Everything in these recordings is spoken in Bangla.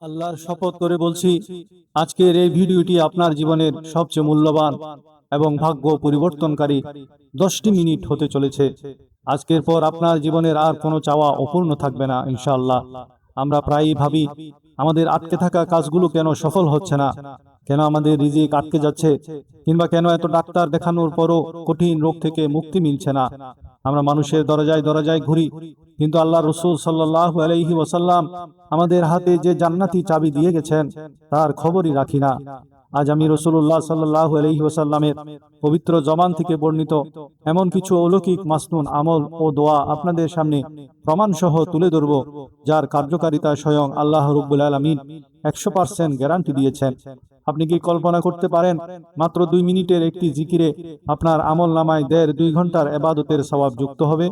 আল্লাহর শপথ করে বলছি, আজকের এই ভিডিওটি আপনার জীবনের সবচেয়ে মূল্যবান এবং ভাগ্য পরিবর্তনকারী 10টি মিনিট হতে চলেছে। আজকের পর আপনার জীবনের আর কোনো চাওয়া অপূর্ণ থাকবে না ইনশাআল্লাহ। আমরা প্রায়ই ভাবি আমাদের আটকে থাকা কাজগুলো কেন সফল হচ্ছে না, কেন আমাদের রিজিক আটকে যাচ্ছে, কিংবা কেন এত ডাক্তার দেখানোর পরও কঠিন রোগ থেকে মুক্তি মিলছে না। আমরা মানুষের দরজায় দরজায় ঘুরি, কিন্তু আল্লাহ রসুল সাল্লাল্লাহু আলাইহি ওয়াসাল্লাম আমাদের হাতে যে জান্নাতি চাবি দিয়ে গেছেন তার খবরই রাখি না। আজ আমি রসুল্লাহ সাল্লাল্লাহু আলাইহি ওয়াসাল্লামের পবিত্র জবান থেকে বর্ণিত এমন কিছু অলৌকিক মাসনুন আমল ও দোয়া আপনাদের সামনে প্রমাণসহ তুলে ধরব, যার কার্যকারিতা স্বয়ং আল্লাহ রাব্বুল আলামিন 100% গ্যারান্টি দিয়েছেন। আপনি কি কল্পনা করতে পারেন, মাত্র 2 মিনিটের একটি জিকিরে আপনার আমল নামায় 1.5-2 ঘন্টার ইবাদতের সওয়াব যুক্ত হবে?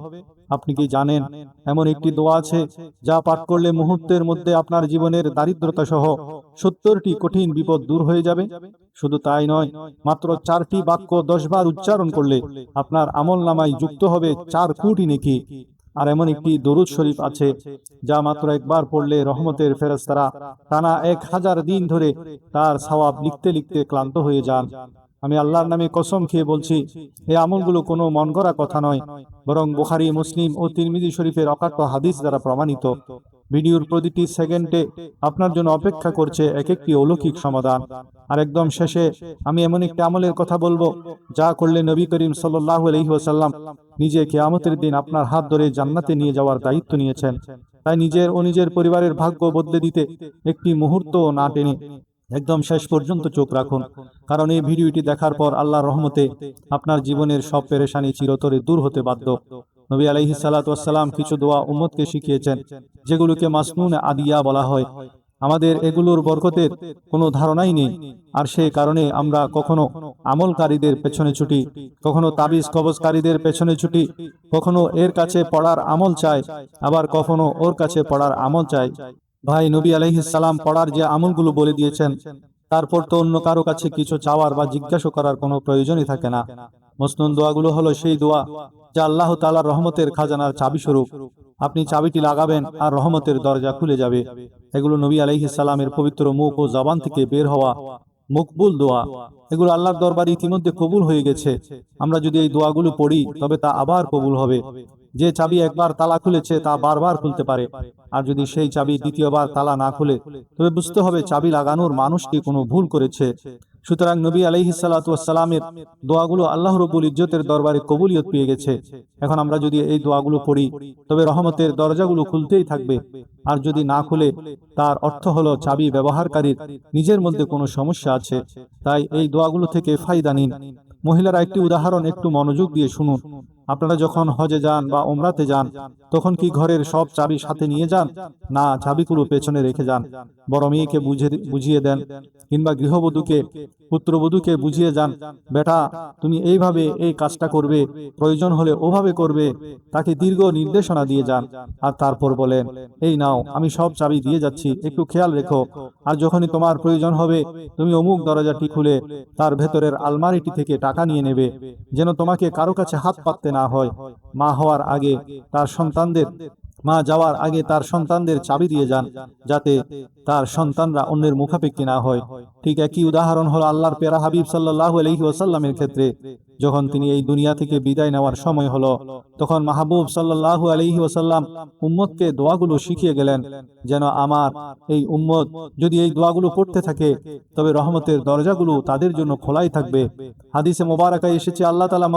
আপনি কি জানেন এমন একটি দোয়া আছে যা পাঠ করলে মুহূর্তের মধ্যে আপনার জীবনের দারিদ্রতা সহ 70টি কঠিন বিপদ দূর হয়ে যাবে? শুধু তাই নয়, মাত্র 4টি বাক্য 10 বার উচ্চারণ করলে আপনার আমল নামায় যুক্ত হবে 4 কোটি নেকি। আর এমন একটি দরুদ শরীফ আছে যা মাত্র একবার পড়লে রহমতের ফেরেশতারা টানা 1000 দিন ধরে তার সওয়াব লিখতে লিখতে ক্লান্ত হয়ে যান। আমি আল্লাহর নামে কসম খেয়ে বলছি, এই আমলগুলো কোনো মন গড়া কথা নয়, বরং বুখারী, মুসলিম ও তিরমিজি শরীফের অকাট্য হাদিস দ্বারা প্রমাণিত। ভিডিওর প্রতিটি সেকেন্ডে আপনার জন্য অপেক্ষা করছে এক একটি অলৌকিক সমাধান। আর একদম শেষে আমি এমন একটি আমলের কথা বলবো যা করলে নবী করিম সাল্লাল্লাহু আলাইহি ওয়াসাল্লাম নিজে কিয়ামতের দিন আপনার হাত ধরে জান্নাতে নিয়ে যাওয়ার দায়িত্ব নিয়েছেন। তাই নিজের ও নিজের পরিবারের ভাগ্য বদলে দিতে একটি মুহূর্ত না টেনে একদম শেষ পর্যন্ত চোখ রাখুন, কারণ এই ভিডিওটি দেখার পর আল্লাহর রহমতে আপনার জীবনের সব পেরেশানি চিরতরে দূর হতে বাধ্য। নবী আলাইহিস সালাতু ওয়াস সালাম কিছু দোয়া উম্মতকে শিখিয়েছেন যেগুলোকে মাসনুন আদিয়া বলা হয়। আমাদের এগুলোর বরকতের কোনো ধারণাই নেই, আর সেই কারণে আমরা কখনো আমলকারীদের পেছনে ছুটি, কখনো তাবিজ কবজকারীদের পেছনে ছুটি, কখনো এর কাছে পড়ার আমল চাই, আবার কখনো ওর কাছে পড়ার আমল চাই। ভাই, নবী আলাইহিস সালাম পড়ার যে আমলগুলো বলে দিয়েছেন, তারপর তো অন্য কারো কাছে কিছু চাওয়ার বা জিজ্ঞাসা করার কোনো প্রয়োজনই থাকে না। মসনুন দোয়াগুলো হলো সেই দোয়া যা আল্লাহ তাআলার রহমতের খাজানার চাবি স্বরূপ। আপনি চাবিটি লাগাবেন আর রহমতের দরজা খুলে যাবে। এগুলো নবী আলাইহিস সালামের পবিত্র মুখ ও জবান থেকে বের হওয়া মকবুল দোয়া। এগুলো আল্লাহর দরবারে ইতিমধ্যে কবুল হয়ে গেছে। আমরা যদি এই দোয়াগুলো পড়ি তবে তা আবার কবুল হবে। যে চাবি একবার তালা খুলেছে তা বারবার খুলতে পারে, আর যদি সেই চাবি দ্বিতীয়বার তালা না খুলে তবে বুঝতে হবে চাবি লাগানোর মানুষটি কোনো ভুল করেছে। সুতরাং নবী আলাইহিস সালাতু ওয়াস সালামের দোয়াগুলো আল্লাহ রাব্বুল ইজ্জতের দরবারে কবুলিয়ত পেয়ে গেছে। এখন আমরা যদি এই দোয়াগুলো পড়ি তবে রহমতের দরজাগুলো খুলতেই থাকবে, আর যদি না খুলে তার অর্থ হলো চাবি ব্যবহারকারীর নিজের মধ্যে কোনো সমস্যা আছে। তাই এই দোয়াগুলো থেকে ফায়দা নিন। মহিলারা, একটি উদাহরণ একটু মনোযোগ দিয়ে শুনুন। আপনারা যখন হজে যান বা উমরাতে যান, তখন কি ঘরের সব চাবি সাথে নিয়ে যান? না, চাবিগুলো পেছনে রেখে যান। বড় মেয়েকে বুঝিয়ে দেন, কিংবা গৃহবধূকে, পুত্রবধূকে বুঝিয়ে যান, বেটা তুমি এইভাবে এই কাজটা করবে, প্রয়োজন হলে ওভাবে করবে। তাকে দীর্ঘ নির্দেশনা দিয়ে যান, আর তারপর বলেন, এই নাও, আমি সব চাবি দিয়ে যাচ্ছি, একটু খেয়াল রেখো। আর যখনই তোমার প্রয়োজন হবে তুমি অমুক দরজাটি খুলে তার ভেতরের আলমারিটি থেকে টাকা নিয়ে নেবে, যেন তোমাকে কারো কাছে হাত পাততে না হয়। মা হওয়ার আগে তার সন্তানদের মা যাওয়ার আগে তার সন্তানদের চাবি দিয়ে যান, যাতে তার সন্তানরা অন্যের মুখাপেক্ষী না হয়। ঠিক একই উদাহরণ হলো আল্লাহর পেয়ারা হাবিব সাল্লাল্লাহু আলাইহি ওয়াসাল্লামের ক্ষেত্রে। যখন তিনি এই দুনিয়া থেকে বিদায় নেওয়ার সময় হলো, তখন মাহবুব সাল্লাল্লাহু আলাইহি ওয়াসাল্লাম উম্মতকে দোয়াগুলো শিখিয়ে গেলেন, যেন আমার এই উম্মত যদি এই দোয়াগুলো পড়তে থাকে তবে রহমতের দরজাগুলো তাদের জন্য খোলাই থাকবে। হাদিসে মোবারকায় এসেছে, আল্লাহ তাআলা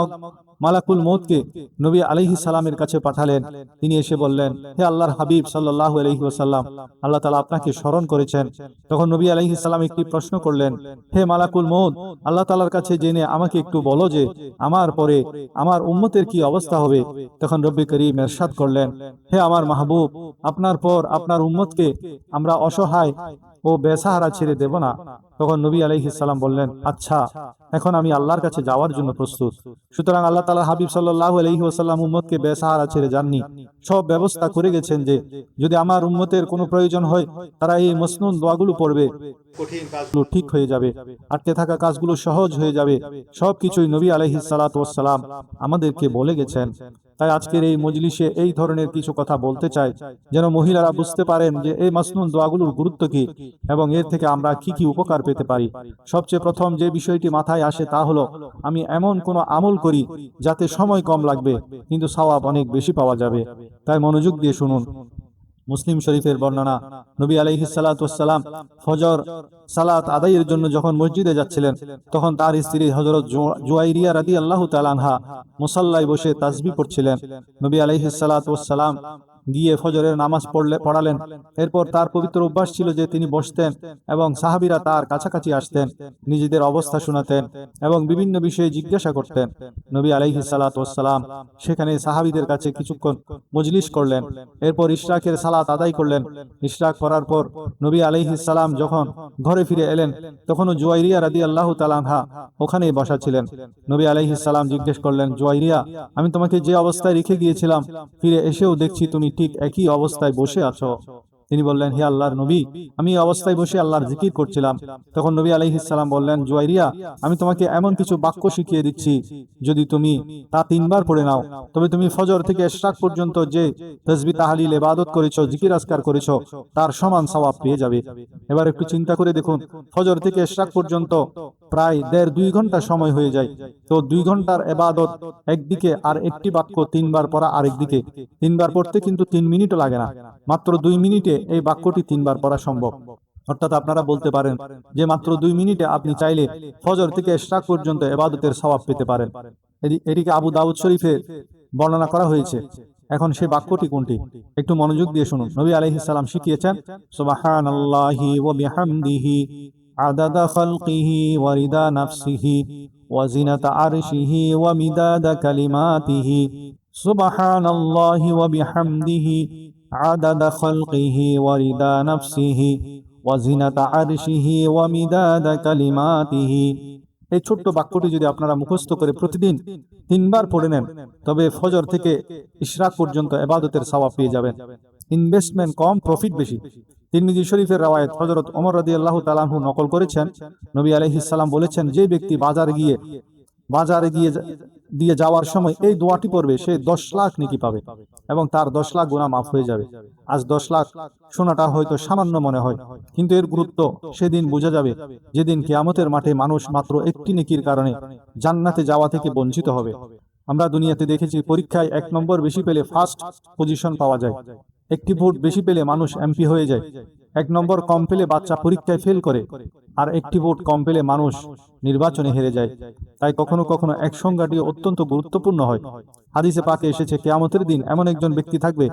মালাকুল মউতকে নবী আলাইহিস সালামের কাছে পাঠালেন। তিনি এসে বললেন, হে আল্লাহর হাবিব সাল্লাল্লাহু আলাইহি ওয়াসাল্লাম, আল্লাহ তাআলা আপনাকে স্মরণ করেছেন। তখন নবী আলাইহিস সালাম একটি প্রশ্ন করলেন, হে মালাকুল মউত, আল্লাহ তাআলার কাছে জেনে আমাকে একটু বলো যে আমার পরে আমার উম্মতের কি অবস্থা হবে? তখন রব্বি করিম ইরশাদ করলেন, হে আমার মাহবুব, আপনার পর আপনার উম্মতকে আমরা অসহায় ও বেসাহারা ছেড়ে দেব না। তখন নবী আলাইহিস সালাম বললেন, আচ্ছা, এখন আমি আল্লাহর কাছে যাওয়ার জন্য প্রস্তুত। সুতরাং আল্লাহ তাআলা হাবিব সাল্লাল্লাহু আলাইহি ওয়াসাল্লাম উম্মতকে বেসাহারা ছেড়ে যাননি। সব ব্যবস্থা করে গেছেন যে যদি আমার উম্মতের কোনো প্রয়োজন হয় তারা এই মসনুন দোয়াগুলো পড়বে, কঠিন কাজগুলো ঠিক হয়ে যাবে, আটকে থাকা কাজগুলো সহজ হয়ে যাবে। সবকিছুই নবী আলাইহিস সালাতু ওয়াস সালাম আমাদেরকে বলে গেছেন। তাই আজকের এই মজলিসে এই ধরনের কিছু কথা বলতে চাই, যেন মহিলারা বুঝতে পারেন যে এই মাসনুন দোয়াগুলোর গুরুত্ব কি এবং এর থেকে আমরা কি কি উপকার পেতে পারি। সবচেয়ে প্রথম যে বিষয়টি মাথায় আসে তা হলো, আমি এমন কোনো আমল করি যাতে সময় কম লাগবে কিন্তু সওয়াব অনেক বেশি পাওয়া যাবে। তাই মনোযোগ দিয়ে শুনুন। মুসলিম শরীফের বর্ণনা, নবী আলাইহিস সালাতু ওয়াস সালাম ফজর সালাত আদায়ের জন্য যখন মসজিদে যাচ্ছিলেন, তখন তার স্ত্রী হযরত জুয়াইরিয়া রাদিয়াল্লাহু তাআলা আনহা মুসাল্লায় বসে তাসবিহ পড়ছিলেন। নবী আলাইহিস সালাতু ওয়াস সালাম গিয়ে ফজরের নামাজ পড়ালেন। এরপর তার পবিত্র অভ্যাস ছিল যে তিনি বসতেন এবং সাহাবীরা তার কাছাকাছি আসতেন, নিজেদের অবস্থা শোনাতেন এবং বিভিন্ন বিষয়ে জিজ্ঞাসা করতেন। নবী আলাইহিস সালাতু ওয়াস সালাম সেখানে সাহাবীদের কাছে কিছুক্ষণ মজলিস করলেন। এরপর ইশরাকের সালাত আদায় করলেন। ইশরাক করার পর নবী আলাইহিস সালাম যখন ঘরে ফিরে এলেন, তখনও জুয়াইরিয়া রাদিয়াল্লাহু তাআলা আনহা ওখানেই বসা ছিলেন। নবী আলাইহিস সালাম জিজ্ঞেস করলেন, জুয়াইরিয়া, আমি তোমাকে যে অবস্থায় রেখে গিয়েছিলাম ফিরে এসেও দেখছি তুমি ঠিক একই অবস্থায় বসে আছো। তিনি বললেন, হে আল্লাহর নবী, আমি এই অবস্থায় বসে আল্লাহর জিকির করছিলাম। তখন নবী আলাইহিস সালাম বললেন, জুয়াইরিয়া, আমি তোমাকে এমন কিছু বাক্য শিখিয়ে দিচ্ছি, যদি তুমি তা 3 বার পড়ে নাও, তবে তুমি ফজর থেকে ইশরাক পর্যন্ত যে তাসবিহ তাহলিল ইবাদত করেছো, জিকির আজকার করেছো, তার সমান সওয়াব পেয়ে যাবে। এবার একটু চিন্তা করে দেখুন, ফজর থেকে ইশরাক পর্যন্ত প্রায় 1.5-2 ঘন্টা সময় হয়ে যায়। তো 2 ঘন্টার ইবাদত একদিকে, আর একটি বাক্য 3 বার পড়া আরেকদিকে। 3 বার পড়তে কিন্তু 3 মিনিটও লাগে না, মাত্র 2 মিনিটে এই বাক্যটি 3 বার পড়া সম্ভব। অর্থাৎ আপনারা বলতে পারেন যে মাত্র 2 মিনিটে আপনি চাইলে ফজর থেকে ইশরাক পর্যন্ত ইবাদতের সওয়াব পেতে পারেন। এটিকে আবু দাউদ শরীফে বর্ণনা করা হয়েছে। এখন সেই বাক্যটি কোনটি একটু মনোযোগ দিয়ে শুনুন। নবী আলাইহিস সালাম শিখিয়েছেন, সুবহানাল্লাহি ওয়া বিহামদিহি আদাদা খালকিহি ওয়া রিদা নাফসিহি ওয়া জিনাতা আরশিহি ওয়া মিদাদা কালিমাতিহি। সুবহানাল্লাহি ওয়া বিহামদিহি আদাদা খালকিহি ওয়া রিদা নাফসিহি ওয়া জিনাতা আরশিহি ওয়া মিদাদা কালিমাতিহি। এই ছোট্ট বাক্যটি যদি আপনারা মুখস্থ করে প্রতিদিন 3 বার পড়ে নেন, তবে ফজর থেকে ইশরাক পর্যন্ত ইবাদতের সওয়াব পেয়ে যাবেন। ইনভেস্টমেন্ট কম, প্রফিট বেশি। তিরমিজি শরীফের রাওয়ায়াত হযরত ওমর রাদিয়াল্লাহু তাআলা আনহু নকল করেছেন, নবী আলাইহিস সালাম বলেছেন, যে ব্যক্তি বাজারে গিয়ে দিয়ে যাওয়ার সময় এই দোয়াটি পড়বে, সে 10 লাখ নেকি পাবে এবং তার 10 লাখ গুনাহ মাফ হয়ে যাবে। আজ 10 লাখ শোনাটা হয়তো সামান্য মনে হয়, কিন্তু এর গুরুত্ব সেদিন বোঝা যাবে, যেদিন কিয়ামতের মাঠে মানুষ মাত্র একটি নেকির কারণে জান্নাতে যাওয়া থেকে বঞ্চিত হবে। আমরা দুনিয়াতে দেখেছি, পরীক্ষায় 1 নম্বর বেশি পেলে ফার্স্ট পজিশন পাওয়া যায়, একটি ভোট বেশি পেলে মানুষ এমপি হয়ে যায়, 1 নম্বর কম পেলে বাচ্চা পরীক্ষায় ফেল করে, আর একটি ভোট কম পেলে মানুষ নির্বাচনে হেরে যায়। তাই কখনো কখনো এক সংজ্ঞাটি অত্যন্ত গুরুত্বপূর্ণ হয়। হাদিসে পাকে এসেছে, কিয়ামতের দিন এমন একজন ব্যক্তি থাকবে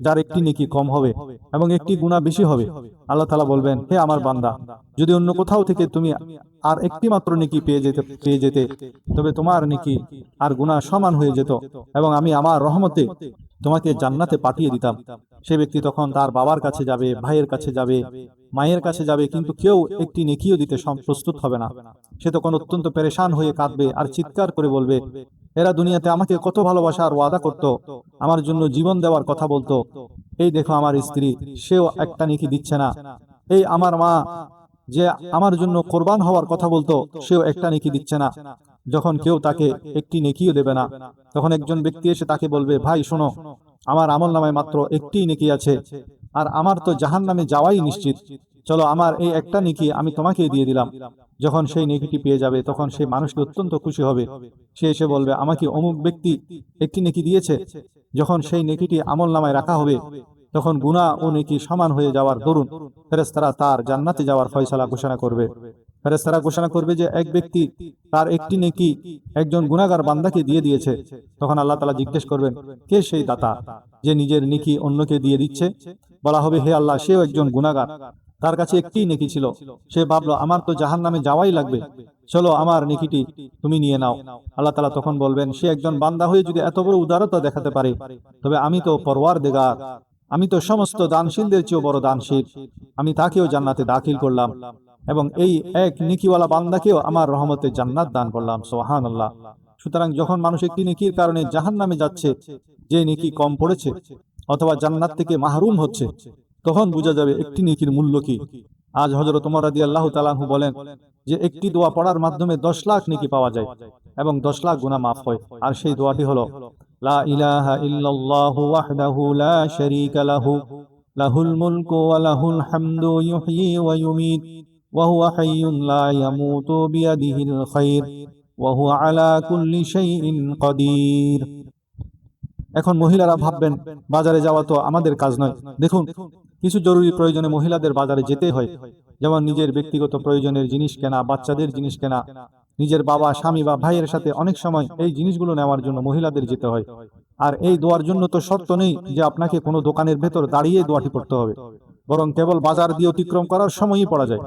যার একটি নেকি কম হবে এবং একটি গুনাহ বেশি হবে। আল্লাহ তাআলা বলবেন, হে আমার বান্দা, যদি অন্য কোথাও থেকে তুমি আর একটি মাত্র নেকি পেয়ে যেতে, তবে তোমার নেকি আর গুনাহ সমান হয়ে যেত এবং আমি আমার রহমতে তোমাকে জান্নাতে পাঠিয়ে দিতাম। সে ব্যক্তি তখন তার বাবার কাছে যাবে, ভাইয়ের কাছে যাবে, মায়ের কাছে যাবে, কিন্তু কেউ একটি নেকিও দিতে প্রস্তুত হবে না। সে তখন অত্যন্ত পেরেশান হয়ে কাঁদবে আর চিৎকার করে বলবে, এরা দুনিয়াতে আমাকে কত ভালোবাসার ওয়াদা করত, আমার জন্য জীবন দেওয়ার কথা বলতো, এই দেখো আমার স্ত্রী, সেও একটা নেকি দিচ্ছে না। এই আমার মা, যে আমার জন্য কোরবান হওয়ার কথা বলতো, সেও একটা নেকি দিচ্ছে না। যখন কেউ তাকে একটি নেকিও দেবে না, তখন একজন ব্যক্তি এসে তাকে বলবে, ভাই শোনো, আমার আমলনামায় মাত্র একটি নেকি আছে, আর আমার তো জাহান্নামে যাওয়াই নিশ্চিত, চলো আমার এই একটা নেকি আমি তোমাকে দিয়ে দিলাম। যখন সেই নেকিটি পেয়ে যাবে, তখন সেই মানুষটি অত্যন্ত খুশি হবে। সে এসে বলবে, আমাকে অমুক ব্যক্তি একটি নেকি দিয়েছে। যখন সেই নেকিটি আমলনামায় রাখা হবে, তখন গুনাহ ও নেকি সমান হয়ে যাওয়ার দরুন ফেরেশতারা তার জান্নাতে যাওয়ার ফয়সালা ঘোষণা করবে। ফেরেশতারা ঘোষণা করবে যে এক ব্যক্তি তার একটি নেকি একজন গুনাহগার বান্দাকে দিয়ে দিয়েছে। তখন আল্লাহ তাআলা জিজ্ঞেস করবেন, কে সেই দাতা যে নিজের নেকি অন্যকে দিয়ে দিচ্ছে? বলা হবে, হে আল্লাহ, সেও একজন গুনাহগার, তার কাছে একটি নেকি ছিল, সে ভাবলো আমার তো জাহান্নামে যাওয়াই লাগবে, চলো আমার নেকিটি তুমি নিয়ে নাও। আল্লাহ তাআলা তখন বলবেন, সে একজন বান্দা হয়ে যদি এত বড় উদারতা দেখাতে পারে, তবে আমি তো পরওয়ারদিগার, আমি তো সমস্ত দানশীলদের চেয়েও বড় দানশীল, আমি তাকেও জান্নাতে দাখিল করলাম এবং এই এক নেকিওয়ালা বান্দাকেও আমার রহমতে জান্নাত দান করলাম। সুবহানাল্লাহ। সুতরাং যখন মানুষ একটি নেকির কারণে জাহান্নামে যাচ্ছে, যে নেকি কম পড়েছে অথবা জান্নাত থেকে মাহরুম হচ্ছে, তখন বোঝা যাবে একটি নেকির মূল্য কি। আজ হযরত ওমর রাদিয়াল্লাহু তাআলা আনহু বলেন যে একটি দোয়া পড়ার মাধ্যমে 10 লাখ নেকি পাওয়া যায়। এবং 10 লাখ গুনাহ মাফ হয়। আর সেই দোয়াটি হলো লা ইলাহা ইল্লাল্লাহু ওয়াহদাহু লা শারীকা লাহু লাহুল মুলকু ওয়া লাহুল হামদু ইউহয়ি ওয়া ইউমীত ওয়া হুয়া হাইয়্যুন লা ইয়ামুতু বিয়াদিহিল খায়র ওয়া হুয়া আলা কুল্লি শাইইন কাদির। এখন মহিলারা ভাববেন বাজারে যাওয়া তো আমাদের কাজ নয়। দেখুন, কিছু জরুরি প্রয়োজনে মহিলাদের বাজারে যেতে হয়, যেমন নিজের ব্যক্তিগত প্রয়োজনের জিনিস কেনা, বাচ্চাদের জিনিস কেনা, নিজের বাবা, স্বামী বা ভাইয়ের সাথে অনেক সময় এই জিনিসগুলো নেওয়ার জন্য মহিলাদের যেতে হয়। আর এই দোয়ার জন্য তো শর্ত নেই যে আপনাকে কোনো দোকানের ভেতর দাঁড়িয়ে দোয়াটি পড়তে হবে, বরং কেবল বাজার দিয়ে অতিক্রম করার সময়ই পড়া যায়।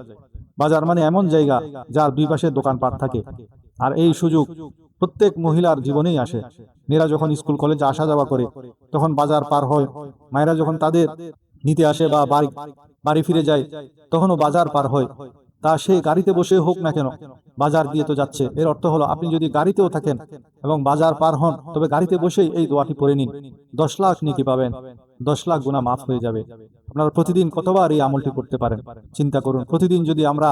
বাজার মানে এমন জায়গা যার দুই পাশে দোকানপাট থাকে, আর এই সুযোগ প্রত্যেক মহিলার জীবনেই আসে। মেয়েরা যখন স্কুল কলেজে আসা যাওয়া করে তখন বাজার পার হয়, মায়েরা যখন তাদের নিতে আসে বা বাড়ি ফিরে যায় তখনও বাজার পার হয়। তা সে গাড়িতে বসে হোক না কেন, বাজার দিয়ে তো যাচ্ছে। এর অর্থ হলো আপনি যদি গাড়িতেও থাকেন এবং বাজার পার হন, তবে গাড়িতে বসেই এই দোয়াটি পড়ে নিন, 10 লাখ নেকি পাবেন, 10 লাখ গুনাহ মাফ হয়ে যাবে। আপনারা প্রতিদিন কতবার এই আমলটি করতে পারেন চিন্তা করুন। প্রতিদিন যদি আমরা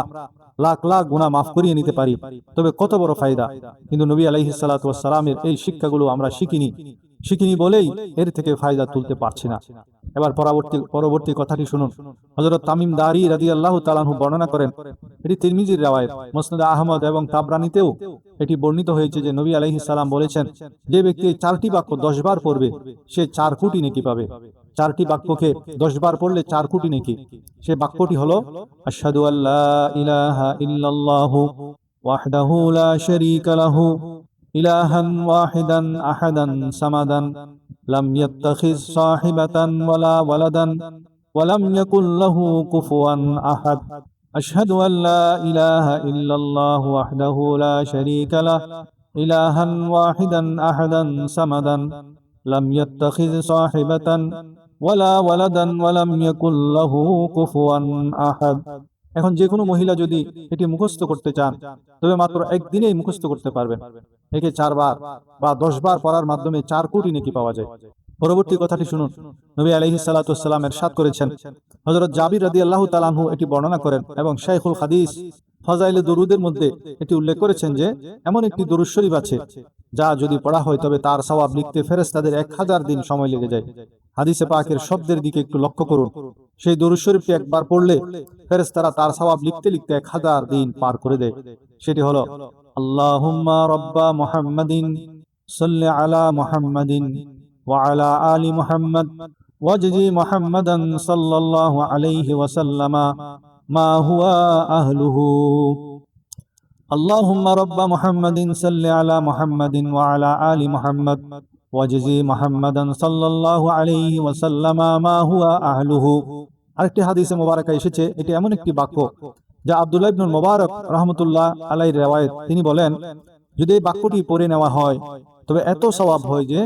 লাখ লাখ গুনাহ মাফ করিয়ে নিতে পারি তবে কত বড় ফায়দা। কিন্তু নবী আলাইহিস সালাতু ওয়াস সালামের এই শিক্ষাগুলো আমরা শিখিনি বলেই এর থেকে ফায়দা তুলতে পারছি না। এবার পরবর্তী কথাটি শুনুন। হযরত তামিম দারি রাদিয়াল্লাহু তাআলা আনহু বর্ণনা করেন, এটি তিরমিজির riwayat, মুসনাদ আহমদ এবং তাবরানীতেও এটি বর্ণিত হয়েছে যে নবী আলাইহিস সালাম বলেছেন, যে ব্যক্তি 4টি বাক্য 10 বার পড়বে সে 4 কোটি নেকি পাবে। 4টি বাক্যকে 10 বার পড়লে 4 কোটি নেকি। সে বাক্যটি হলো আশহাদু আল্লা ইলাহা ইল্লাল্লাহু ওয়াহদাহু লা শারীকা লাহু ইলাহান ওয়াহিদান আহাদান সামাদান লাম ইয়াত্তাখিজ সাহিবাতান ওয়ালা ওয়ালাদান ওয়া লাম ইয়াকুল লাহু কুফুয়ান আহাদ। আশহাদু আল্লা ইলাহা ইল্লাল্লাহু ওয়াহদাহু লা শারীকা লাহু ইলাহান ওয়াহিদান আহাদান সামাদান লাম ইয়াত্তাখিজ সাহিবাতান ওয়ালা ওয়ালাদান ওয়া লাম ইয়াকুল লাহু কুফুয়ান আহাদ। এখন যে কোনো মহিলা যদি এটি মুখস্থ করতে চান তবে মাত্র একদিনেই মুখস্থ করতে পারবেন। একে 4 বার বা 10 বার পড়ার মাধ্যমে 4 কোটি নেকি পাওয়া যায়। পরবর্তী কথাটি শুনুন। নবী আলাইহিস সালাতু ওয়াস সালাম ইরশাদ করেছেন, হযরত জাবির রাদিয়াল্লাহু তাআলা আনহু এটি বর্ণনা করেন এবং শাইখুল হাদিস ফাজাইলে দরুদের মধ্যে এটি উল্লেখ করেছেন যে এমন একটি দরুদ শরীফ আছে যা যদি পড়া হয় তবে তার সওয়াব লিখতে ফেরেশতাদের 1000 দিন সময় লেগে যায়। হাদিসে পাকের শব্দের দিকে একটু লক্ষ্য করুন। সেই দরুদ শরীফটি একবার পড়লে ফেরেশতারা তার সওয়াব লিখতে লিখতে 1000 দিন পার করে দেয়। সেটি হলো আল্লাহুম্মা রাব্বা মুহাম্মাদিন সাল্লি আলা মুহাম্মাদিন ওয়া আলা আলি মুহাম্মাদ ওয়াজজি মুহাম্মাদান সাল্লাল্লাহু আলাইহি ওয়া সাল্লামা মা হুয়া আহলুহু। আল্লাহুম্মা রাব্বা মুহাম্মাদিন সাল্লি আলা মুহাম্মাদিন ওয়া আলা আলি মুহাম্মাদ ওয়াজজি মুহাম্মাদান সাল্লাল্লাহু আলাইহি ওয়া সাল্লামা মা হুয়া আহলুহু। আরেকটি হাদিসে মুবারাকা এসেছে, এটি এমন একটি বাক্য যা আব্দুল্লাহ ইবনুল মুবারক রাহমাতুল্লাহ আলাইহির riwayat। তিনি বলেন, যদি এই বাক্যটি পড়ে নেওয়া হয় তবে এত সওয়াব হয় যে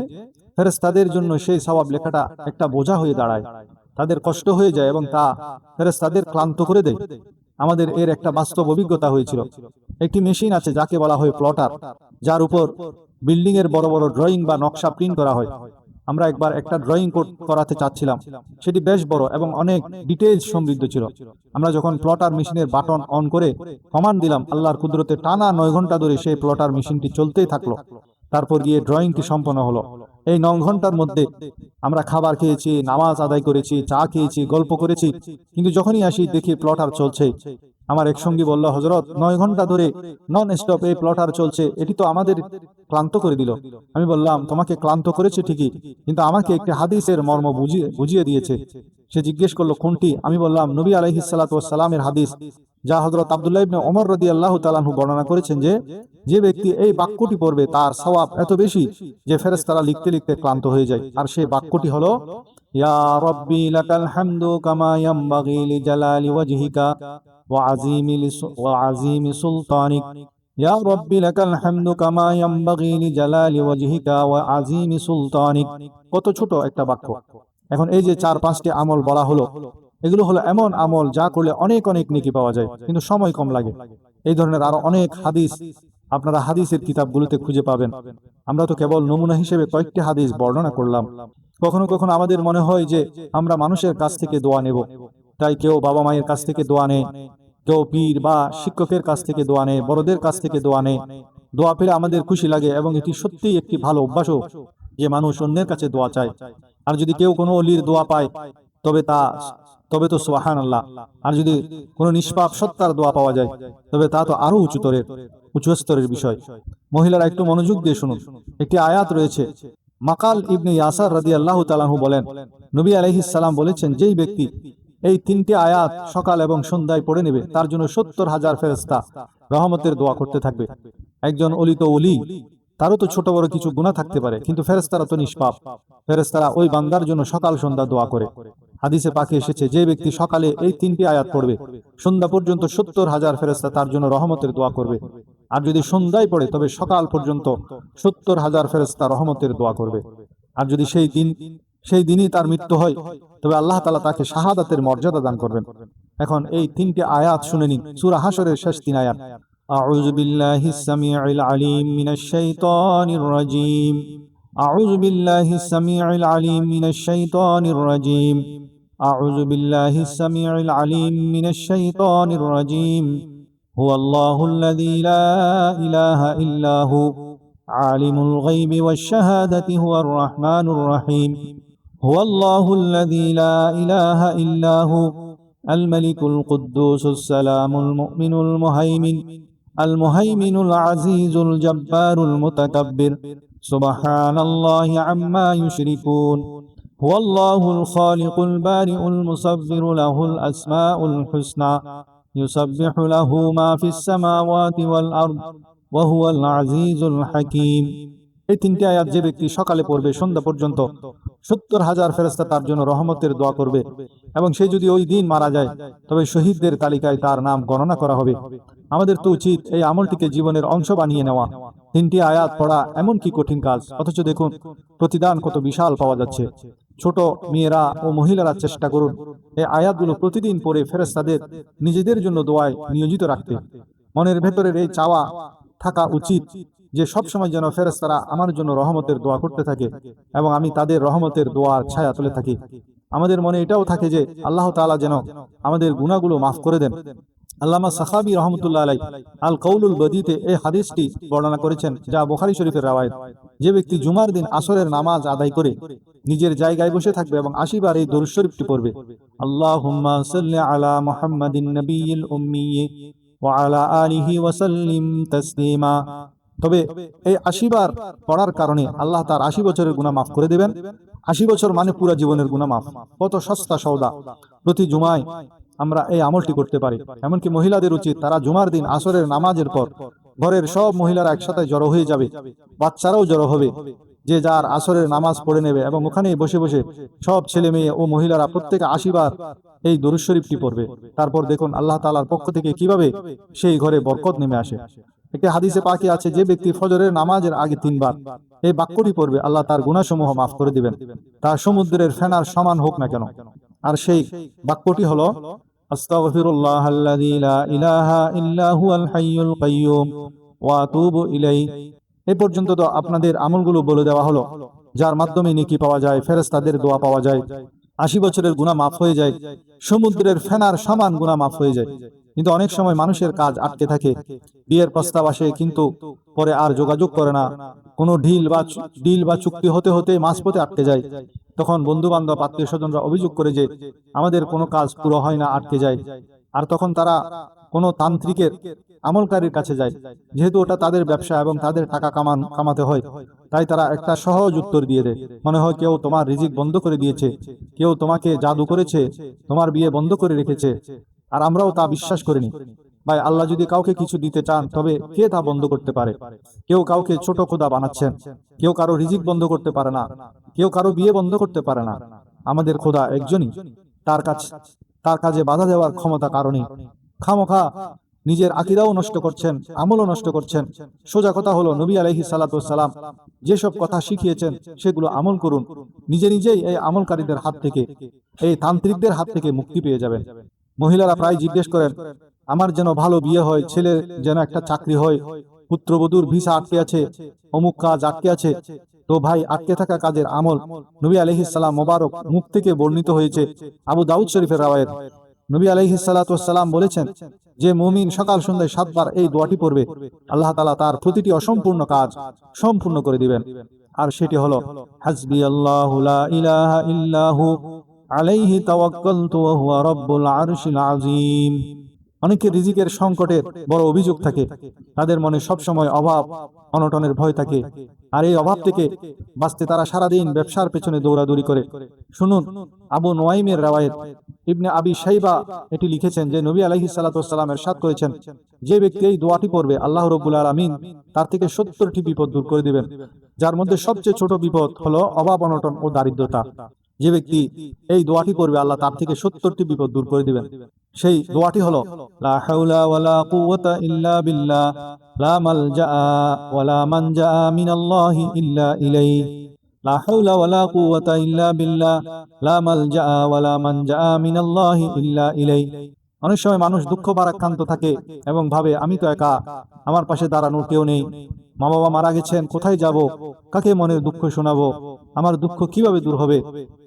ফেরেশতাদের জন্য সেই সওয়াব লেখাটা একটা বোঝা হয়ে দাঁড়ায়, তাদের কষ্ট হয়ে যায় এবং তা ফেরেশতাদের ক্লান্ত করে দেয়। আমাদের এর একটা বাস্তব অভিজ্ঞতা হয়েছিল। একটি মেশিন আছে যাকে বলা হয় প্লটার, যার উপর বিল্ডিং এর বড় বড় ড্রয়িং বা নকশা প্রিন্ট করা হয়। আমরা একবার একটা ড্রয়িং করাতে চাচ্ছিলাম, সেটি বেশ বড় এবং অনেক ডিটেইলস সমৃদ্ধ ছিল। আমরা যখন প্লটার মেশিনের বাটন অন করে কমান্ড দিলাম, আল্লাহর কুদরতে টানা 9 ঘন্টা ধরে সেই প্লটার মেশিনটি চলতেই থাকলো। তারপর গিয়ে ড্রয়িংটি সম্পন্ন হলো। এই 9 ঘন্টার মধ্যে আমরা খাবার খেয়েছি, নামাজ আদায় করেছি, চা খেয়েছি, গল্প করেছি, কিন্তু যখনই আসি দেখি প্লটার চলছে। আমার এক সঙ্গী বলল, হযরত 9 ঘন্টা ধরে নন স্টপ এই প্লটার চলছে, এটি তো আমাদের ক্লান্ত করে দিল। আমি বললাম, তোমাকে ক্লান্ত করেছে ঠিকই, কিন্তু আমাকে একটি হাদিসের মর্ম বুঝিয়ে দিয়েছে। সে জিজ্ঞেস করলো কোনটি? আমি বললাম, নবী আলাইহিস সালাতু ওয়াস সালামের হাদিস, যা হযরত আব্দুল্লাহ ইবনে ওমর রাদিয়াল্লাহু তাআলা আনহু বর্ণনা করেছেন যে যে ব্যক্তি এই বাক্যটি পড়বে তার সওয়াব এত বেশি যে ফেরেশতারা লিখতে লিখতে ক্লান্ত হয়ে যায়। আর সেই বাক্যটি হলো, ইয়া রাব্বি লাকাল হামদু কামা ইয়ামবাগি লিজালালি ওয়াজহিকা ওয়া আযীমি সুলতানিক। ইয়া রাব্বি লাকাল হামদু কামা ইয়ামবাগি লিজালালি ওয়াজহিকা ওয়া আযীমি সুলতানিক। কত ছোট একটা বাক্য। এখন এই যে 4-5টি আমল বলা হলো, এগুলো হলো এমন আমল যা করলে অনেক অনেক নেকি পাওয়া যায়, কিন্তু সময় কম লাগে। এই ধরনের আরো অনেক হাদিস আপনারা হাদিসের কিতাবগুলোতে খুঁজে পাবেন। আমরা তো কেবল নমুনা হিসেবে কয়েকটি হাদিস বর্ণনা করলাম। কখনো কখনো আমাদের মনে হয় যে আমরা মানুষের কাছ থেকে দোয়া নেব, তাই কেউ বাবা মায়ের কাছ থেকে দোয়া নেয়, কেউ পীর বা শিক্ষকের কাছ থেকে দোয়া নেয়, বড়দের কাছ থেকে দোয়া নেয়, দোয়া পেলে আমাদের খুশি লাগে এবং এটি সত্যিই একটি ভালো অভ্যাসও যে মানুষ অন্যের কাছে দোয়া চায়। আর যদি কেউ কোনো অলির দোয়া পায় তবে তো সুবহানাল্লাহ। আর যদি কোনো নিষ্পাপ সত্তার দোয়া পাওয়া যায় তবে তা তো আরো উচ্চ স্তরের বিষয়। মহিলারা একটু মনোযোগ দিয়ে শুনুন। একটি আয়াত রয়েছে, মাকাল ইবনে ইয়াসার রাদিয়াল্লাহু তাআলা আনহু বলেন, নবী আলাইহিস সালাম বলেছেন, যেই ব্যক্তি এই 3টি আয়াত সকাল এবং সন্ধ্যায় পড়ে নেবে তার জন্য 70,000 ফেরেশতা রহমতের দোয়া করতে থাকবে। একজন অলি তো অলি, তারও তো ছোট বড় কিছু গুনাহ থাকতে পারে, কিন্তু ফেরেশতারা তো নিষ্পাপ। ফেরেশতারা ওই বান্দার জন্য সকাল সন্ধ্যা দোয়া করে। হাদিসে পাকে এসেছে, যে ব্যক্তি সকালে এই 3টি আয়াত পড়বে সন্ধ্যা পর্যন্ত 70,000 ফেরেশতা তার জন্য রহমতের দোয়া করবে। আর যদি সন্ধ্যায় পড়ে তবে সকাল পর্যন্ত 70,000 ফেরেশতা রহমতের দোয়া করবে। আর যদি সেই দিনই তার মৃত্যু হয় তবে আল্লাহ তাআলা তাকে শাহাদাতের মর্যাদা দান করবেন। এখন এই 3টি আয়াত শুনে নিন। সূরা হাশরের শেষ 3 আয়াত, আউযু বিল্লাহিস সামিউল আলিম মিনাশ শাইতানির রাজীম, আউযু বিল্লাহিস সামিউল আলিম মিনাশ শাইতানির রাজীম, আউযু বিল্লাহিস সামিউল আলিম মিনাশ শাইতানির রাজীম, হুয়াল্লাহুল্লাযী লা ইলাহা ইল্লা হু আলিমুল গায়বি ওয়াশ শাহাদাতি হুয়ার রাহমানুর রহিম, হুয়াল্লাহুল্লাযী লা ইলাহা ইল্লা হু আল মালিকুল কুদ্দুসুস সালামুল মুমিনুল মুহাইমিনুল আজিজুল জাব্বারুল মুতাকাব্বির, সুবহানাল্লাহি আম্মা ইউশরিকুন, হুয়াল্লাহুল খালিকুল বারিউল মুসাব্বিরু লাহুল আসমাউল হুসনা, ইউসাব্বিহু লাহু মা ফিস সামাওয়াতি ওয়াল আরদ ওয়া হুয়াল আজিজুল হাকীম। এই 3টি আয়াত যে ব্যক্তি সকালে পড়বে সন্ধ্যা পর্যন্ত 70,000 ফেরেশতা তার জন্য রহমতের দোয়া করবে। এবং সে যদি ওই দিন মারা যায় তবে শহীদদের তালিকায় তার নাম গণনা করা হবে। আমাদের তো উচিত এই আমলটিকে জীবনের অংশ বানিয়ে নেওয়া। 3টি আয়াত পড়া এমন কি কঠিন কাজ, অথচ দেখুন প্রতিদান কত বিশাল পাওয়া যাচ্ছে। ছোট মেয়েরা ও মহিলারা চেষ্টা করুন এই আয়াতগুলো প্রতিদিন পড়ে ফেরেশতাদের নিজেদের জন্য দোয়ায় নিয়োজিত রাখতে। মনের ভেতরের এই চাওয়া থাকা উচিত যে সবসময় যেন ফেরেশতারা আমার জন্য রহমতের দোয়া করতে থাকে এবং আমি তাদের রহমতের দোয়ার ছায়া তুলে থাকি। আমাদের মনে এটাও থাকে যে আল্লাহ তাআলা যেন আমাদের গুনাহগুলো মাফ করে দেন। আল্লামা সাখাবী রহমতুল্লাহ আলাইহি আল কাউলুল বদীতে এই হাদিসটি বর্ণনা করেছেন, যা বুখারী শরীফের রাওয়ায়াত। যে ব্যক্তি জুমার দিন আসরের নামাজ আদায় করে নিজের জায়গায় বসে থাকবে এবং 80 বার এই দরুদ শরীফটি পড়বে, আল্লাহুম্মা সাল্লি আলা মুহাম্মাদিন নবিয়্যিল উম্মি ওয়া আলা আলিহি ওয়া সাল্লিম তাসলিমা, তবে এই 80 বার পড়ার কারণে আল্লাহ তার 80 বছরের গুনাহ মাফ করে দেবেন। 80 বছর মানে পুরো জীবনের গুনাহ মাফ। কত সস্তা সওদা। প্রতি জুমায় আমরা এই আমলটি করতে পারি। এমনকি মহিলাদের উচিত তারা জুমার দিন আসরের নামাজের পর ঘরের সব মহিলারা একসাথে জড়ো হয়ে যাবে, বাচ্চারাও জড়ো হবে, যে যার আসরের নামাজ পড়ে নেবে এবং ওখানেই বসে বসে সব ছেলে মেয়ে ও মহিলারা প্রত্যেকে 80 বার এই দরুদ শরীফটি পড়বে। তারপর দেখুন আল্লাহ তাআলার পক্ষ থেকে কিভাবে সেই ঘরে বরকত নেমে আসে। একটি হাদিসে পাকে আছে, যে ব্যক্তি ফজরের নামাজের আগে 3 বার এই বাক্যটি পড়বে আল্লাহ তার গুনাহসমূহ মাফ করে দিবেন, তা সমুদ্রের ফেনার সমান হোক না কেন। আর সেই বাক্যটি হলো, আস্তাগফিরুল্লাহাল্লাযী লা ইলাহা ইল্লা হুয়াল হাইয়ুল কাইয়্যুম ওয়া আতুবু ইলাইহি। এই পর্যন্ত তো আপনাদের আমলগুলো বলে দেওয়া হলো, যার মাধ্যমে নেকি পাওয়া যায়, ফেরেশতাদের দোয়া পাওয়া যায়, 80 বছরের গুনাহ মাফ হয়ে যায়, সমুদ্রের ফেনার সমান গুনাহ মাফ হয়ে যায়। কিন্তু অনেক সময় মানুষের কাজ আটকে থাকে, বিয়ের প্রস্তাব আসে কিন্তু পরে আর যোগাযোগ করে না, কোনো ডিল বা চুক্তি হতে হতে মাঝপথে আটকে যায়। তখন বন্ধু বান্ধব আত্মীয় স্বজনরা অভিযোগ করে যে আমাদের কোনো কাজ পুরো হয় না, আটকে যায়। আর তখন তারা কোনো তান্ত্রিকের আমলকারীর কাছে যায়, যেহেতু ওটা তাদের ব্যবসা এবং তাদের টাকা কামাতে হয়, তাই তারা একটা সহজ উত্তর দিয়ে দেয়। মনে হয় কেউ তোমার রিজিক বন্ধ করে দিয়েছে, কেউ তোমাকে জাদু করেছে, তোমার বিয়ে বন্ধ করে রেখেছে। আর আমরাও তা বিশ্বাস করিনি। ভাই, আল্লাহ যদি কাউকে কিছু দিতে চান তবে কে তা বন্ধ করতে পারে? কেউ কাউকে ছোট খোদা বানাচ্ছেন, কেউ কারো রিজিক বন্ধ করতে পারে না, কেউ কারো বিয়ে বন্ধ করতে পারে না। আমাদের খোদা একজনই, তার কাজে বাধা দেওয়ার ক্ষমতা কারণে খামোখা নিজের আকীদাও নষ্ট করছেন, আমলও নষ্ট করছেন। সোজা কথা হলো, নবী আলাইহিস সালাতু ওয়াস সালাম যেসব কথা শিখিয়েছেন সেগুলো আমল করুন। নিজেই এই আমলকারীদের হাত থেকে, এই তান্ত্রিকদের হাত থেকে মুক্তি পেয়ে যাবেন। মহিলারা প্রায় জিজ্ঞেস করেন, আমার যেন ভালো বিয়ে হয়, ছেলে যেন একটা চাকরি হয়, পুত্রবধূর ভিসা আটকে আছে, অমুক কাজ আটকে আছে। তো ভাই, আটকে থাকা কাজের আমল নবী আলাইহিস সালাম মোবারক মুখ থেকে বর্ণিত হয়েছে, আবু দাউদ শরীফের রাওয়ায়াত। নবী আলাইহিস সালাতু ওয়াস সালাম বলেছেন, যে মুমিন সকাল সন্ধ্যায় 7 বার এই দোয়াটি পড়বে, আল্লাহ তাআলা তার প্রতিটি অসম্পূর্ণ কাজ সম্পূর্ণ করে দিবেন। আর সেটি হলো হাসবিয়াল্লাহু লা ইলাহা ইল্লাহু আলাইহি তাওয়াক্কালতু ওয়া হুয়া রাব্বুল আরশিল আযীম। অনেকের রিজিকের সংকটের বড় অভিযোগ থাকে, তাদের মনে সবসময় অভাব অনটনের ভয় থাকে, আর এই অভাব থেকে বাঁচতে তারা সারাদিন ব্যবসার পেছনে দৌড়াদৌড়ি করে। শুনুন, আবু নুয়াইমের রাওয়ায়াত, ইবনে আবি শাইবা এটি লিখেছেন যে নবী আলাইহিস সালাতু ওয়াস সালাম ইরশাদ করেছেন, যে ব্যক্তি এই দোয়াটি পড়বে আল্লাহ রাব্বুল আলামিন তার থেকে 70টি বিপদ দূর করে দিবেন, যার মধ্যে সবচেয়ে ছোট বিপদ হলো অভাব অনটন ও দারিদ্রতা। যে ব্যক্তি এই দোয়াটি পড়বে আল্লাহ তার থেকে 70টি বিপদ দূর করে দিবেন। সেই দোয়াটি হলো লা হাওলা ওয়ালা কুওয়াতা ইল্লা বিল্লাহ লা মালজা ওয়ালা মানজা মিনাল্লাহি ইল্লা ইলাইহি লা হাওলা ওয়ালা কুওয়াতা ইল্লা বিল্লাহ লা মালজা ওয়ালা মানজা মিনাল্লাহি ইল্লা ইলাইহি। অনেক সময় মানুষ দুঃখ ভারাক্রান্ত থাকে এবং ভাবে আমি তো একা, আমার পাশে দাঁড়ানোর কেউ নেই, মা বাবা মারা গেছেন, কোথায় যাব, কাকে মনের দুঃখ শোনাবো, আমার দুঃখ কিভাবে দূর হবে।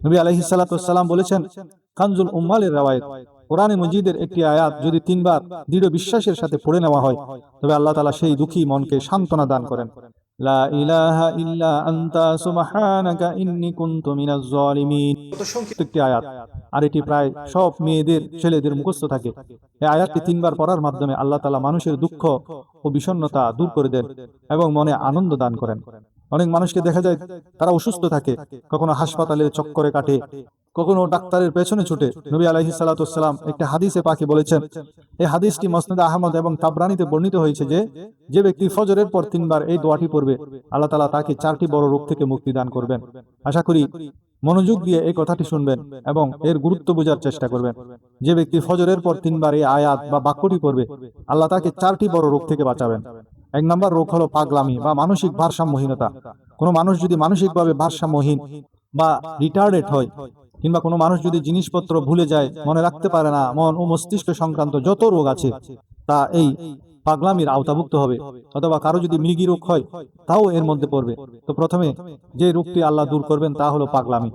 নবী আলাইহিস সালাতু ওয়াস সালাম বলেছেন, কানজুল উম্মালের রাওয়ায়াত, কোরআনে মজিদের একটি আয়াত যদি 3 বার দৃঢ় বিশ্বাসের সাথে পড়ে নেওয়া হয়, তবে আল্লাহ তাআলা সেই দুঃখী মনকে সান্ত্বনা দান করেন। লা ইলাহা ইল্লা আনতা সুবহানাকা ইন্নী কুনতু মিনাজ জালিমিন। একটি আয়াত, আর এটি প্রায় সব মেয়েদের ছেলেদের মুখস্থ থাকে। এই আয়াতটি 3 বার পড়ার মাধ্যমে আল্লাহ তাআলা মানুষের দুঃখ ও বিষণ্ণতা দূর করে দেন এবং মনে আনন্দ দান করেন। অনেক মানুষকে দেখা যায় তারা অসুস্থ থাকে, কখনো হাসপাতালের চক্করে কাটে, কখনো ডাক্তারের পেছনে ছুটে। নবী আলাইহিস সালাতু ওয়াস সালাম একটা হাদিসে পাকে বলেছেন, এই হাদিসটি মুসনাদ আহমদ এবং তাবরানীতে বর্ণিত হয়েছে যে, যে ব্যক্তি ফজরের পর 3 বার এই দোয়াটি পড়বে আল্লাহ তাআলা তাকে 4টি বড় রোগ থেকে মুক্তি দান করবেন। আশা করি মনোযোগ দিয়ে এই কথাটি শুনবেন এবং এর গুরুত্ব বোঝার চেষ্টা করবেন। যে ব্যক্তি ফজরের পর 3 বার এই আয়াত বা বাক্যটি পড়বে আল্লাহ তাকে 4টি বড় রোগ থেকে বাঁচাবেন। 1 নম্বর রোগ হলো পাগলামি বা মানসিক ভারসাম্যহীনতা। কোনো মানুষ যদি মানসিকভাবে ভারসাম্যহীন বা রিটার্ডেড হয়, কিংবা কোনো মানুষ যদি জিনিসপত্র ভুলে যায়, মনে রাখতে পারে না, মন ও মস্তিষ্ক সংক্রান্ত যত রোগ আছে তা এই পাগলামির আওতাভুক্ত হবে। অথবা কারো যদি মৃগী রোগ হয় তাও এর মধ্যে পড়বে। তো প্রথমে যে রোগটি আল্লাহ দূর করবেন তা হলো পাগলামি।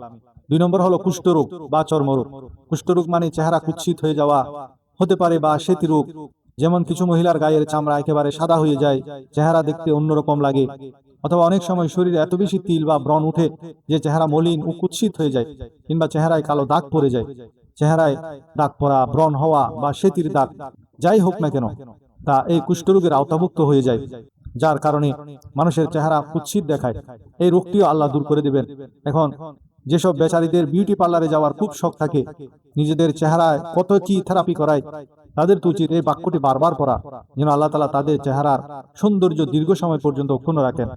2 নম্বর হলো কুষ্ঠরোগ বা চর্মরোগ। কুষ্ঠরোগ মানে চেহারা কুৎসিত হয়ে যাওয়া হতে পারে, বা শ্বেতি রোগ, যেমন কিছু মহিলার গায়ের চামড়া একেবারে সাদা হয়ে যায়, চেহারা দেখতে অন্যরকম লাগে। অথবা অনেক সময় শরীরে এত বেশি তিল বা ব্রণ উঠে যে চেহারা মলিন ও কুৎসিত হয়ে যায়, কিংবা চেহারায় কালো দাগ পড়ে যায়। চেহারায় দাগ পড়া, ব্রণ হওয়া বা শ্বেতির দাগ যাই হোক না কেন, তা এই কুষ্ঠরোগের আওতাভুক্ত হয়ে যায়, যার কারণে মানুষের চেহারা কুৎসিত দেখায়। এই রোগটিও আল্লাহ দূর করে দিবেন। এখন যেসব বেচারীদের বিউটি পার্লারে যাওয়ার খুব শখ থাকে, নিজেদের চেহারায় কত কি থেরাপি করায়, তাদের তো উচিত এই বাক্যটি বারবার পড়া, যেন আল্লাহ তাআলা তাদের চেহারার সৌন্দর্য দীর্ঘ সময় পর্যন্ত অক্ষুণ্ণ রাখেন।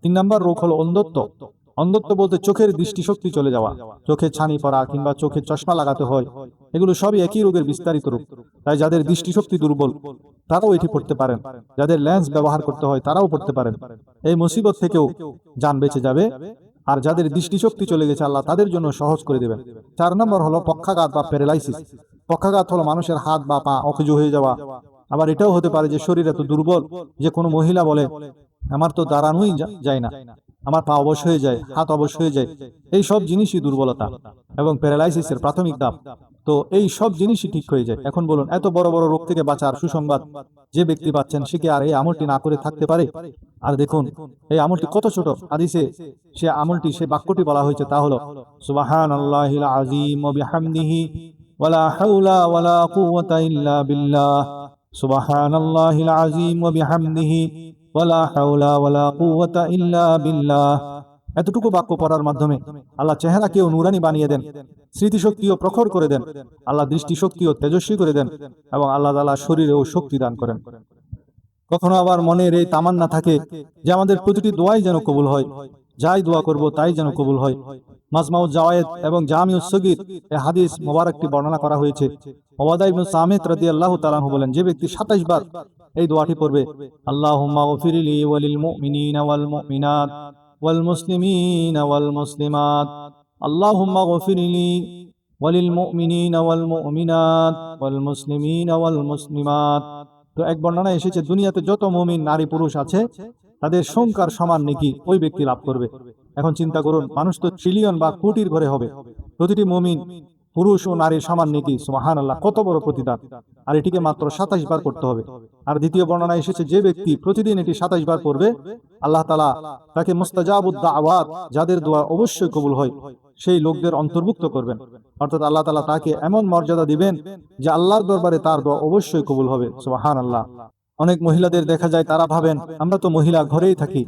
3 নম্বর রোগ হলো অন্ধত্ব। অন্ধত্ব বলতে চোখের দৃষ্টিশক্তি চলে যাওয়া, চোখে ছানি পড়া কিংবা চোখে চশমা লাগাতে হয়, এগুলো সবই একই রোগের বিস্তারিত রূপ। তাই যাদের দৃষ্টিশক্তি দুর্বল তারাও এটি পড়তে পারেন, যাদের লেন্স ব্যবহার করতে হয় তারাও পড়তে পারেন। এই মুসিবত থেকেও জান বেঁচে যাবে। আর যাদের দৃষ্টিশক্তি চলে গেছে আল্লাহ তাদের জন্য সহজ করে দেবেন। 4 নম্বর হলো পক্ষাঘাত বা প্যারালাইসিস। পক্ষাঘাত হলো মানুষের হাত বা পা অকেজো হয়ে যাওয়া। আবার এটাও হতে পারে যে শরীর এত দুর্বল যে কোনো মহিলা বলে আমার তো দাঁড়ানোই যায় না, আমার পা অবশ হয়ে যায়, হাত অবশ হয়ে যায়। এই সব জিনিসই দুর্বলতা এবং প্যারালাইসিসের প্রাথমিক ধাপ। তো এই সব জিনিসই ঠিক হয়ে যায়। এখন বলুন, এত বড় বড় রোগ থেকে বাঁচার সুসংবাদ যে ব্যক্তি পাচ্ছেন সে কি আর এই আমলটি না করে থাকতে পারে? আর দেখুন এই আমলটি কত ছোট। হাদিসে সে আমলটি, সে বাক্যটি বলা হয়েছে, তা হলো সুবহানাল্লাহিল আযীম ওয়া বিহামদিহি ওয়ালা হাওলা ওয়ালা কুওয়াতা ইল্লা বিল্লাহ। সুবহানাল্লাহিল আযীম ওয়া বিহামদিহি ওয়ালা হাওলা ওয়ালা কুওয়াতা ইল্লা বিল্লাহ। এতটুকু বাক্য পড়ার মাধ্যমে আল্লাহ চেহারাকেও নুরানি বানিয়ে দেন, স্মৃতিশক্তিও প্রখর করে দেন, আল্লাহ দৃষ্টিশক্তিও তেজস্বী করে দেন এবং আল্লাহ তাআলা শরীরেও শক্তি দান করেন। কখনো আবার মনের এই তামান্না থাকে যে আমাদের প্রতিটি দোয়াই যেন কবুল হয়, যাই দোয়া করব তাই যেন কবুল হয়। মাজমাউজ জাওয়ায়েদ এবং জামিউস সগীর এই হাদিস মোবারকটি বর্ণনা করা হয়েছে। উবাদা ইবনে সামিত রাদিয়াল্লাহু তাআলা আনহু বলেন, যে ব্যক্তি 27 বার এই দোয়াটি পড়বে, আল্লাহুম্মা গফিরলি ওয়ালিল মুমিনিনা ওয়াল মুমিনাত ওয়াল মুসলিমিনা ওয়াল মুসলিমাত, আল্লাহুম্মা গফিরলি ওয়ালিল মুমিনিনা ওয়াল মুমিনাত ওয়াল মুসলিমিনা ওয়াল মুসলিমাত। তো এক বর্ণনা এসেছে দুনিয়াতে যত মুমিন নারী পুরুষ আছে তাদের সংখ্যার সমান নেকি ওই ব্যক্তি লাভ করবে। এখন চিন্তা করুন, মানুষ তো ট্রিলিয়ন বা কোটির ঘরে হবে, প্রতিটি মুমিন পুরুষ ও নারীর সমান নেকি। সুবহানাল্লাহ, কত বড় প্রতিদান! আর এটিকে মাত্র 27 বার করতে হবে। আর দ্বিতীয় বর্ণনায় এসেছে, যে ব্যক্তি প্রতিদিন এটি 27 বার পড়বে, আল্লাহ তাআলা তাকে মুস্তাজাবুদ দাওয়াত, যাদের দোয়া অবশ্যই কবুল হয়, সেই লোকদের অন্তর্ভুক্ত করবেন। অর্থাৎ আল্লাহ তাআলা তাকে এমন মর্যাদা দিবেন যে আল্লাহর দরবারে তার দোয়া অবশ্যই কবুল হবে। সুবহানাল্লাহ। অনেক মহিলাদের দেখা যায়, তারা ভাবেন আমরা তো মহিলা, ঘরেই থাকি,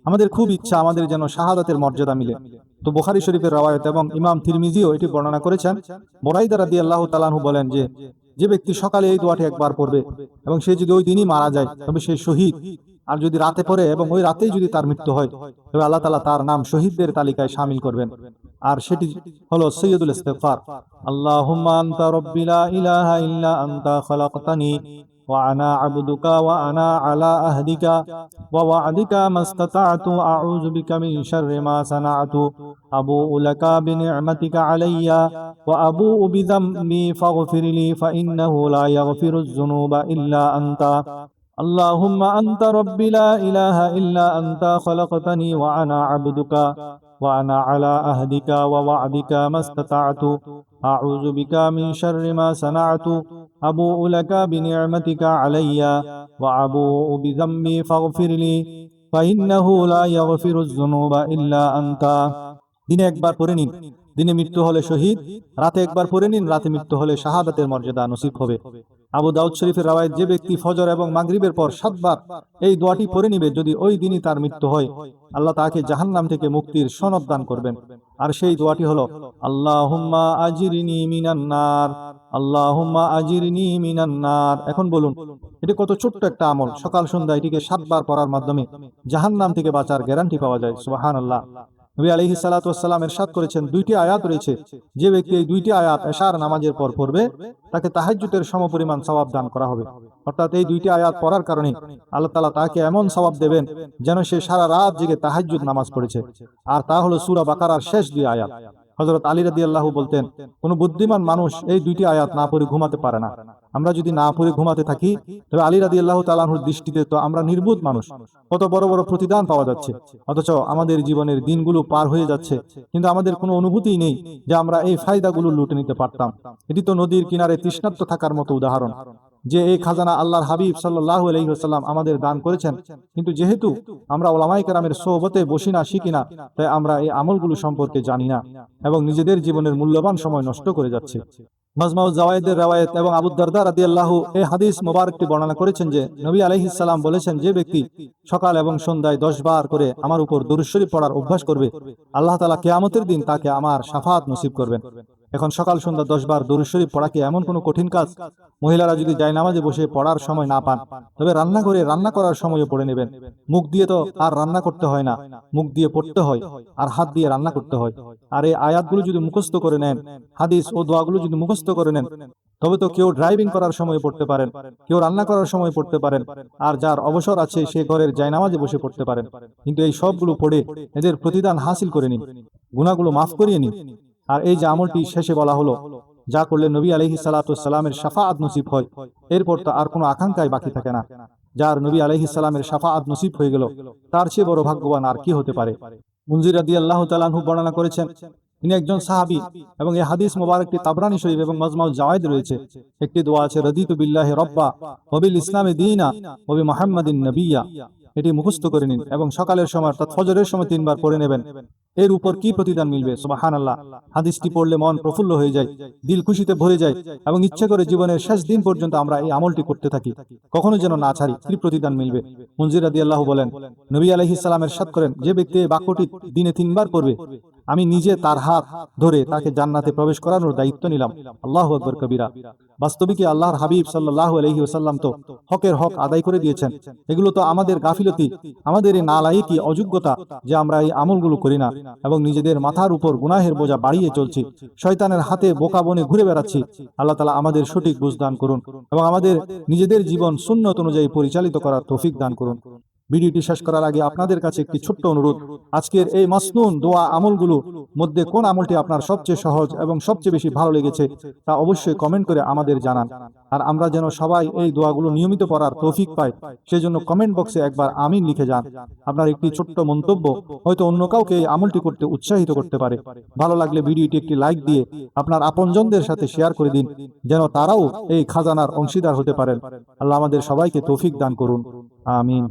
আমাদের খুব ইচ্ছা আমাদের যেন শাহাদাতের মর্যাদা মিলে। তো বুখারী শরীফের রওয়ায়াত এবং ইমাম তিরমিজিও এটি বর্ণনা করেছেন। বুরাইদা রাদিয়াল্লাহু তাআলা আনহু বলেন যে ব্যক্তি সকালে এই দোয়াটি একবার পড়বে এবং সে যদি ওই দিনই মারা যায় তবে সে শহীদ। আর যদি রাতে পড়ে এবং ওই রাতেই যদি তার মৃত্যু হয়, তবে আল্লাহ তাআলা তার নাম শহীদদের তালিকায় শামিল করবেন। আর সেটি হলো সাইয়্যিদুল ইস্তিগফার। আল্লাহুম্মা আনতা রাব্বি লা ইলাহা ইল্লা আনতা খালাকতানি ওয়া আনা আবদুকা ওয়া আনা আলা আহদিকা ওয়া ওয়া'দিকা মাস্তাতা'তু আউযু বিকা মিন শাররি মা সানা'তু আবুউ লাকা বিনি'মাতিকা আলাইয়া ওয়া আবুউ বিযামবি ফাগফিরলি ফাইন্নাহু লা ইয়াগফিরুয যুনুবা ইল্লা আনতা। اللهم أنت ربي لا إله إلا أنت خلقتني وأنا عبدك وأنا على عهدك ووعدك ما استطعت أعوذ بك من شر ما صنعت أبوء لك بنعمتك علي وأبوء بذنبي فاغفر لي فإنه لا يغفر الذنوب إلا أنت। দিনে একবার পড়ে নিন, দিনে মৃত্যু হলে শহীদ। রাতে একবার পড়ে নিন, রাতে মৃত্যু হলে শাহাদাতের মর্যাদা নসিব হবে। আবু দাউদ শরীফের রওয়ায়াত, যে ব্যক্তি ফজর এবং মাগরিবের পর 7 বার এই দোয়াটি পড়ে নিবে, যদি ওই দিনই তার মৃত্যু হয়, আল্লাহ তাকে জাহান্নাম থেকে মুক্তির সনদ দান করবেন। আর সেই দোয়াটি হলো আল্লাহুম্মা আজিরনি মিনান নার, আল্লাহুম্মা আজিরনি মিনান নার। এখন বলুন, এটি কত ছোট্ট একটা আমল। সকাল সন্ধ্যা এটিকে 7 বার পড়ার মাধ্যমে জাহান্নাম থেকে বাঁচার গ্যারান্টি পাওয়া যায়। সুবহানাল্লাহ। নবী আলাইহিস সালাতু ওয়াস সালাম ইরশাদ করেছেন, 2টি আয়াত রয়েছে, যে ব্যক্তি এই 2টি আয়াত এশার নামাজের পর পড়বে, তাকে তাহাজ্জুদের সমপরিমাণ সওয়াব দান করা হবে। অর্থাৎ এই 2টি আয়াত পড়ার কারণে আল্লাহ তাআলা তাকে এমন সওয়াব দেবেন যেন সে সারা রাত জেগে তাহাজ্জুদ নামাজ পড়েছে। আর তা হলো সূরা বাকারার শেষ 2 আয়াত। হযরত আলী রাদিয়াল্লাহু বলতেন, কোন বুদ্ধিমান মানুষ এই 2টি আয়াত না পড়ে ঘুমাতে পারে না। আমরা যদি না পড়ে ঘুমাতে থাকি, তবে আলী রাদিয়াল্লাহু তাআলা আনহুর দৃষ্টিতে তো আমরা নির্বোধ মানুষ। কত বড় বড় প্রতিদান পাওয়া যাচ্ছে, অথচ আমাদের জীবনের দিনগুলো পার হয়ে যাচ্ছে, কিন্তু আমাদের কোনো অনুভূতিই নেই যে আমরা এই ফায়দাগুলো লুটে নিতে পারতাম। এটি তো নদীর কিনারে তৃষ্ণার্ত থাকার মতো উদাহরণ, যে এই খাজানা আল্লাহর হাবিব সাল্লাল্লাহু আলাইহি ওয়াসাল্লাম আমাদের দান করেছেন। কিন্তু যেহেতু আমরা উলামায়ে কেরামের সোহবতে বসি না, শিখি না, তাই আমরা এই আমলগুলো সম্পর্কে জানি না এবং নিজেদের জীবনের মূল্যবান সময় নষ্ট করে যাচ্ছি। মাজমাউজ জাওয়ায়েদের রওয়ায়াত এবং আবু দারদা রাদিয়াল্লাহু এই হাদিস মোবারকটি বর্ণনা করেছেন যে নবী আলাইহিস সালাম বলেছেন, যে ব্যক্তি সকাল এবং সন্ধ্যায় 10 বার করে আমার উপর দুরূদ শরীফ পড়ার অভ্যাস করবে, আল্লাহ তাআলা কিয়ামতের দিন তাকে আমার শাফাআত নসিব করবেন। এখন সকাল সন্ধ্যা 10 বার দুরূদ শরীফ পড়া কি এমন কোনো কঠিন কাজ? মহিলারা যদি জায়নামাজে বসে পড়ার সময় না পান, তবে রান্নাঘরে রান্না করার সময়ও পড়ে নেবেন। মুখ দিয়ে তো আর রান্না করতে হয় না, মুখ দিয়ে পড়তে হয় আর হাত দিয়ে রান্না করতে হয়। আর এই আয়াতগুলো যদি মুখস্থ করে নেন, হাদিস ও দোয়াগুলো যদি মুখস্থ করে নেন, তবে তো কেউ ড্রাইভিং করার সময় পড়তে পারেন, কেউ রান্না করার সময় পড়তে পারেন, আর যার অবসর আছে সে ঘরের জায়নামাজে বসে পড়তে পারেন। কিন্তু এই সবগুলো পড়ে এদের প্রতিদান হাসিল করে নিন, গুনাহগুলো মাফ করিয়ে নিন। আর এই যে আমলটি শেষে বলা হলো, যা করলে নবী আলাইহিস সালাতু ওয়াস সালামের শাফাআত নসিব হয়, এরপর তো আর কোনো আকাঙ্ক্ষাই বাকি থাকে না। যার নবী আলাইহিস সালামের শাফাআত নসিব হয়ে গেল, তার চেয়ে বড় ভাগ্যবান আর কি হতে পারে? মুনজির রাদিয়াল্লাহু তাআলা আনহু বর্ণনা করেছেন, তিনি একজন সাহাবী এবং এই হাদিস মোবারকটি তাবরানী শরীফ এবং মাজমাউজ জাওয়ায়েদ রয়েছে। একটি দোয়া আছে, রাদিতু বিল্লাহি রাব্বা ওয়া বিল ইসলামি দীনা ওয়া বি মুহাম্মাদিন নাবিয়্যা। এটি মুখস্থ করে নিন এবং সকালের সময় অর্থাৎ ফজরের সময় 3 বার পড়ে নেবেন। এর উপর কি প্রতিদান মিলবে! সুবহানাল্লাহ। হাদিসটি পড়লে মন প্রফুল্ল হয়ে যায়, দিল খুশিতে ভরে যায় এবং ইচ্ছে করে জীবনের শেষ দিন পর্যন্ত আমরা এই আমলটি করতে থাকি, কখনো যেন না ছাড়ি। কি প্রতিদান মিলবে! মুনজির রাদিয়াল্লাহু বলেন, নবী আলাইহিস সালাম ইরশাদ করেন, যে ব্যক্তি এই বাক্যটি দিনে 3 বার পড়বে, আমি নিজে তার হাত ধরে তাকে জান্নাতে প্রবেশ করানোর দায়িত্ব নিলাম। আল্লাহু আকবার কবীরা। বাস্তবিক আল্লাহর হাবিব সাল্লাল্লাহু আলাইহি ওয়াসাল্লাম তো হকের হক আদায় করে দিয়েছেন। এগুলো তো আমাদের গাফিলতি, আমাদের এই নালায়েকি, অযোগ্যতা যে আমরা এই আমলগুলো করি না এবং নিজেদের মাথার উপর গুনাহের বোঝা বাড়িয়ে চলছি, শয়তানের হাতে বোকা বনে ঘুরে বেড়াচ্ছি। আল্লাহ তাআলা আমাদের সঠিক বুঝ দান করুন এবং আমাদের নিজেদের জীবন সুন্নত অনুযায়ী পরিচালিত করার তৌফিক দান করুন। ভিডিওটি শেষ করার আগে আপনাদের কাছে একটি ছোট্ট অনুরোধ, আজকের এই মাসনুন দোয়া আমলগুলো মধ্যে কোন আমলটি আপনার সবচেয়ে সহজ এবং সবচেয়ে বেশি ভালো লেগেছে তা অবশ্যই কমেন্ট করে আমাদের জানান। আর আমরা যেন সবাই এই দোয়াগুলো নিয়মিত পড়ার তৌফিক পাই, সেজন্য কমেন্ট বক্সে একবার আমিন লিখে যান। আপনার একটি ছোট্ট মন্তব্য হয়তো অন্য কাউকে এই আমলটি করতে উৎসাহিত করতে পারে। ভালো লাগলে ভিডিওটি একটি লাইক দিয়ে আপনার আপনজনদের সাথে শেয়ার করে দিন, যেন তারাও এই খাজানার অংশীদার হতে পারেন। আল্লাহ আমাদের সবাইকে তৌফিক দান করুন। আমিন।